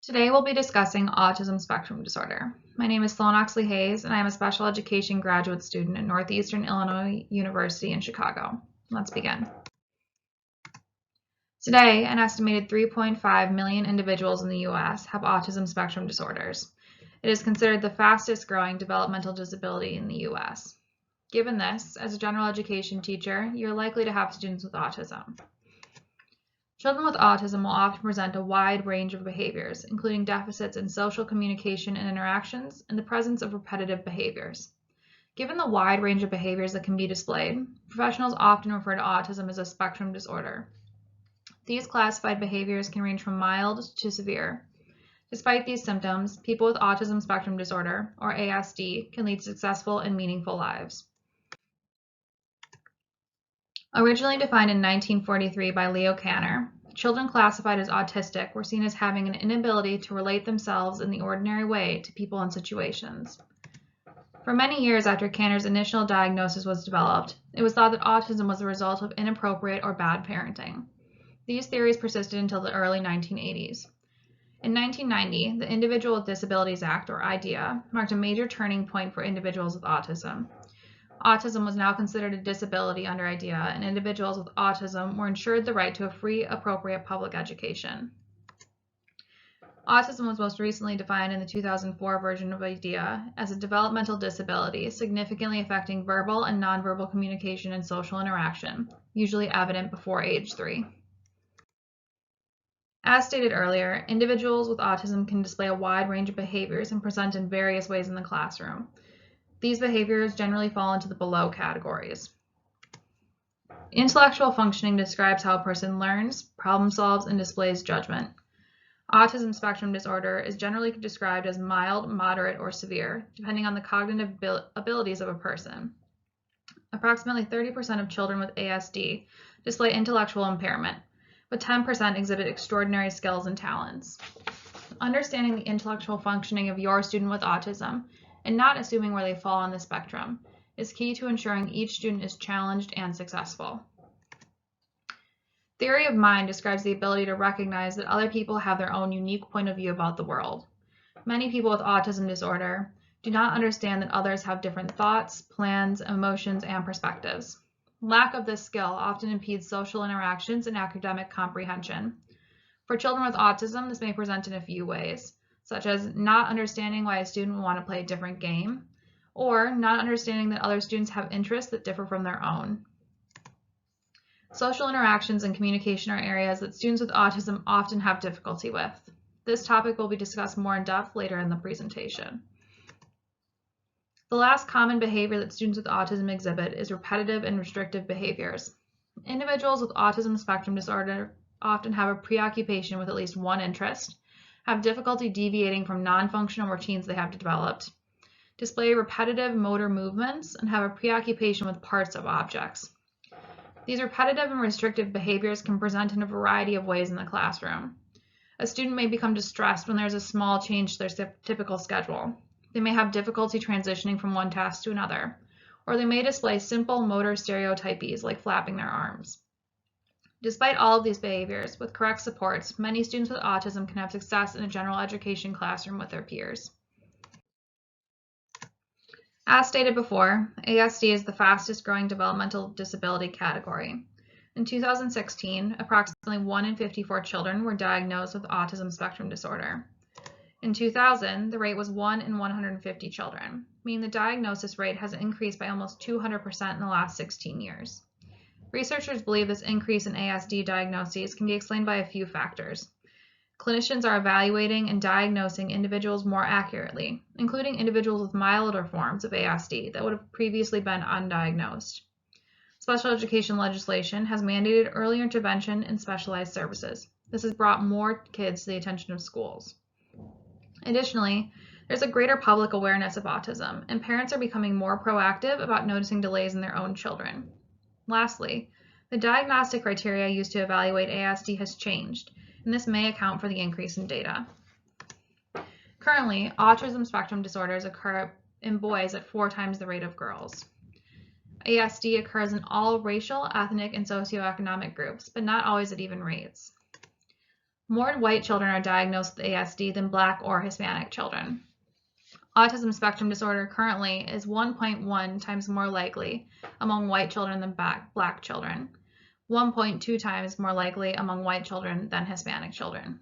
Today we'll be discussing autism spectrum disorder. My name is Sloane Oxley-Hase, and I am a special education graduate student at Northeastern Illinois University in Chicago. Let's begin. Today, an estimated 3.5 million individuals in the U.S. have autism spectrum disorders. It is considered the fastest growing developmental disability in the U.S. Given this, as a general education teacher, you're likely to have students with autism. Children with autism will often present a wide range of behaviors, including deficits in social communication and interactions and the presence of repetitive behaviors. Given the wide range of behaviors that can be displayed, professionals often refer to autism as a spectrum disorder. These classified behaviors can range from mild to severe. Despite these symptoms, people with autism spectrum disorder, or ASD, can lead successful and meaningful lives. Originally defined in 1943 by Leo Kanner, children classified as autistic were seen as having an inability to relate themselves in the ordinary way to people and situations. For many years after Kanner's initial diagnosis was developed, it was thought that autism was the result of inappropriate or bad parenting. These theories persisted until the early 1980s. In 1990, the Individual with Disabilities Act, or IDEA, marked a major turning point for individuals with autism. Autism was now considered a disability under IDEA, and individuals with autism were ensured the right to a free, appropriate public education. Autism was most recently defined in the 2004 version of IDEA as a developmental disability significantly affecting verbal and nonverbal communication and social interaction, usually evident before age 3. As stated earlier, individuals with autism can display a wide range of behaviors and present in various ways in the classroom. These behaviors generally fall into the below categories. Intellectual functioning describes how a person learns, problem solves, and displays judgment. Autism spectrum disorder is generally described as mild, moderate, or severe, depending on the cognitive abilities of a person. Approximately 30% of children with ASD display intellectual impairment, but 10% exhibit extraordinary skills and talents. Understanding the intellectual functioning of your student with autism and not assuming where they fall on the spectrum is key to ensuring each student is challenged and successful. Theory of mind describes the ability to recognize that other people have their own unique point of view about the world. Many people with autism disorder do not understand that others have different thoughts, plans, emotions, and perspectives. Lack of this skill often impedes social interactions and academic comprehension. For children with autism, this may present in a few ways, such as not understanding why a student would want to play a different game, or not understanding that other students have interests that differ from their own. Social interactions and communication are areas that students with autism often have difficulty with. This topic will be discussed more in depth later in the presentation. The last common behavior that students with autism exhibit is repetitive and restrictive behaviors. Individuals with autism spectrum disorder often have a preoccupation with at least one interest, have difficulty deviating from non-functional routines they have developed, display repetitive motor movements, and have a preoccupation with parts of objects. These repetitive and restrictive behaviors can present in a variety of ways in the classroom. A student may become distressed when there's a small change to their typical schedule. They may have difficulty transitioning from one task to another, or they may display simple motor stereotypies like flapping their arms. Despite all of these behaviors, with correct supports, many students with autism can have success in a general education classroom with their peers. As stated before, ASD is the fastest growing developmental disability category. In 2016, approximately 1 in 54 children were diagnosed with autism spectrum disorder. In 2000, the rate was 1 in 150 children, meaning the diagnosis rate has increased by almost 200% in the last 16 years. Researchers believe this increase in ASD diagnoses can be explained by a few factors. Clinicians are evaluating and diagnosing individuals more accurately, including individuals with milder forms of ASD that would have previously been undiagnosed. Special education legislation has mandated early intervention and specialized services. This has brought more kids to the attention of schools. Additionally, there's a greater public awareness of autism, and parents are becoming more proactive about noticing delays in their own children. Lastly, the diagnostic criteria used to evaluate ASD has changed, and this may account for the increase in data. Currently, autism spectrum disorders occur in boys at 4 times the rate of girls. ASD occurs in all racial, ethnic, and socioeconomic groups, but not always at even rates. More white children are diagnosed with ASD than Black or Hispanic children. Autism spectrum disorder currently is 1.1 times more likely among white children than Black children, 1.2 times more likely among white children than Hispanic children.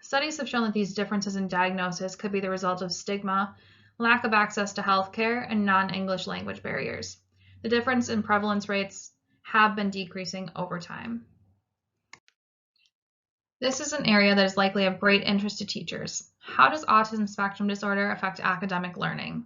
Studies have shown that these differences in diagnosis could be the result of stigma, lack of access to health care, and non-English language barriers. The difference in prevalence rates have been decreasing over time. This is an area that is likely of great interest to teachers. How does autism spectrum disorder affect academic learning?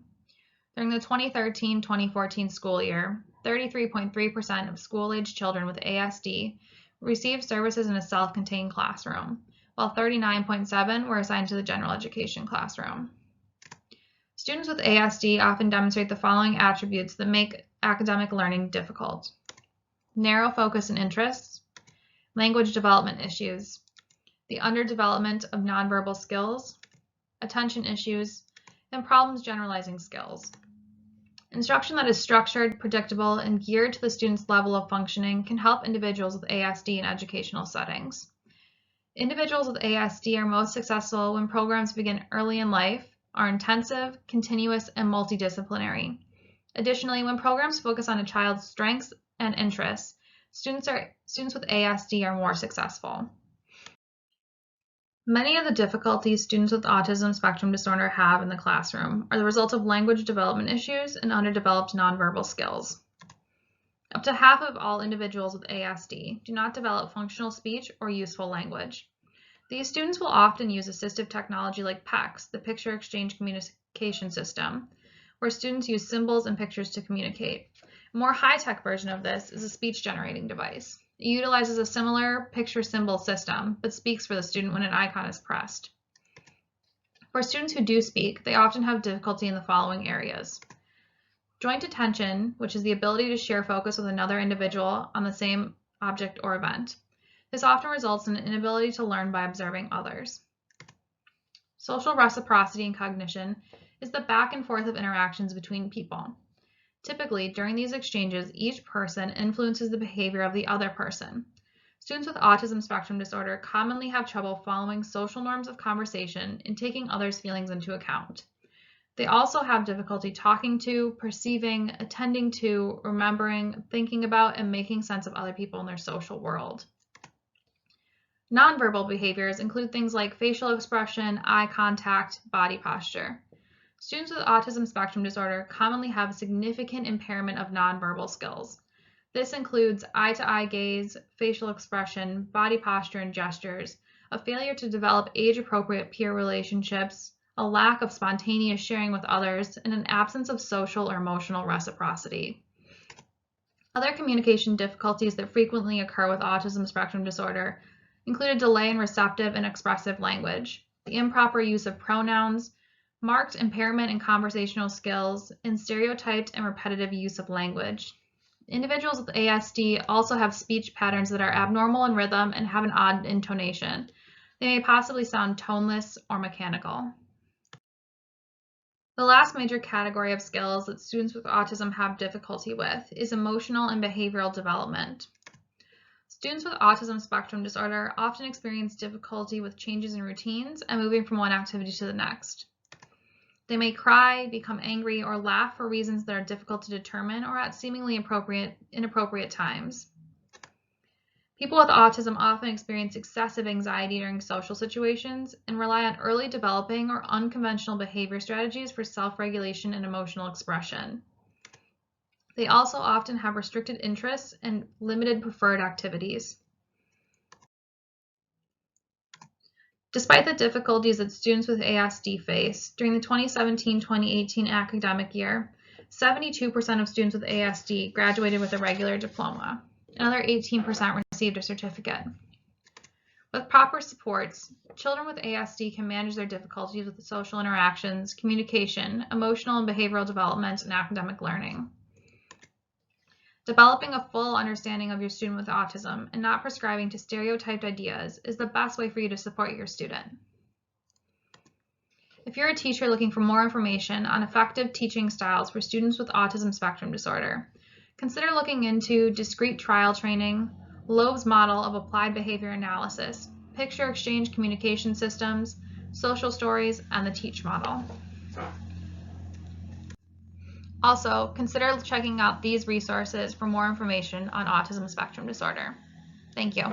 During the 2013-2014 school year, 33.3% of school-aged children with ASD received services in a self-contained classroom, while 39.7% were assigned to the general education classroom. Students with ASD often demonstrate the following attributes that make academic learning difficult: narrow focus and interests, language development issues, the underdevelopment of nonverbal skills, attention issues, and problems generalizing skills. Instruction that is structured, predictable, and geared to the student's level of functioning can help individuals with ASD in educational settings. Individuals with ASD are most successful when programs begin early in life, are intensive, continuous, and multidisciplinary. Additionally, when programs focus on a child's strengths and interests, students with ASD are more successful. Many of the difficulties students with autism spectrum disorder have in the classroom are the result of language development issues and underdeveloped nonverbal skills. Up to half of all individuals with ASD do not develop functional speech or useful language. These students will often use assistive technology like PECS, the Picture Exchange Communication System, where students use symbols and pictures to communicate. A more high-tech version of this is a speech generating device. It utilizes a similar picture symbol system, but speaks for the student when an icon is pressed. For students who do speak, they often have difficulty in the following areas: joint attention, which is the ability to share focus with another individual on the same object or event. This often results in an inability to learn by observing others. Social reciprocity and cognition is the back and forth of interactions between people. Typically, during these exchanges, each person influences the behavior of the other person. Students with autism spectrum disorder commonly have trouble following social norms of conversation and taking others' feelings into account. They also have difficulty talking to, perceiving, attending to, remembering, thinking about, and making sense of other people in their social world. Nonverbal behaviors include things like facial expression, eye contact, body posture. Students with autism spectrum disorder commonly have a significant impairment of nonverbal skills. This includes eye-to-eye gaze, facial expression, body posture and gestures, a failure to develop age-appropriate peer relationships, a lack of spontaneous sharing with others, and an absence of social or emotional reciprocity. Other communication difficulties that frequently occur with autism spectrum disorder include a delay in receptive and expressive language, the improper use of pronouns, marked impairment in conversational skills, and stereotyped and repetitive use of language. Individuals with ASD also have speech patterns that are abnormal in rhythm and have an odd intonation. They may possibly sound toneless or mechanical. The last major category of skills that students with autism have difficulty with is emotional and behavioral development. Students with autism spectrum disorder often experience difficulty with changes in routines and moving from one activity to the next. They may cry, become angry, or laugh for reasons that are difficult to determine or at seemingly inappropriate times. People with autism often experience excessive anxiety during social situations and rely on early developing or unconventional behavior strategies for self-regulation and emotional expression. They also often have restricted interests and limited preferred activities. Despite the difficulties that students with ASD face, during the 2017-2018 academic year, 72% of students with ASD graduated with a regular diploma. Another 18% received a certificate. With proper supports, children with ASD can manage their difficulties with social interactions, communication, emotional and behavioral development, and academic learning. Developing a full understanding of your student with autism and not prescribing to stereotyped ideas is the best way for you to support your student. If you're a teacher looking for more information on effective teaching styles for students with autism spectrum disorder, consider looking into discrete trial training, Loeb's model of applied behavior analysis, picture exchange communication systems, social stories, and the TEACH model. Also, consider checking out these resources for more information on autism spectrum disorder. Thank you.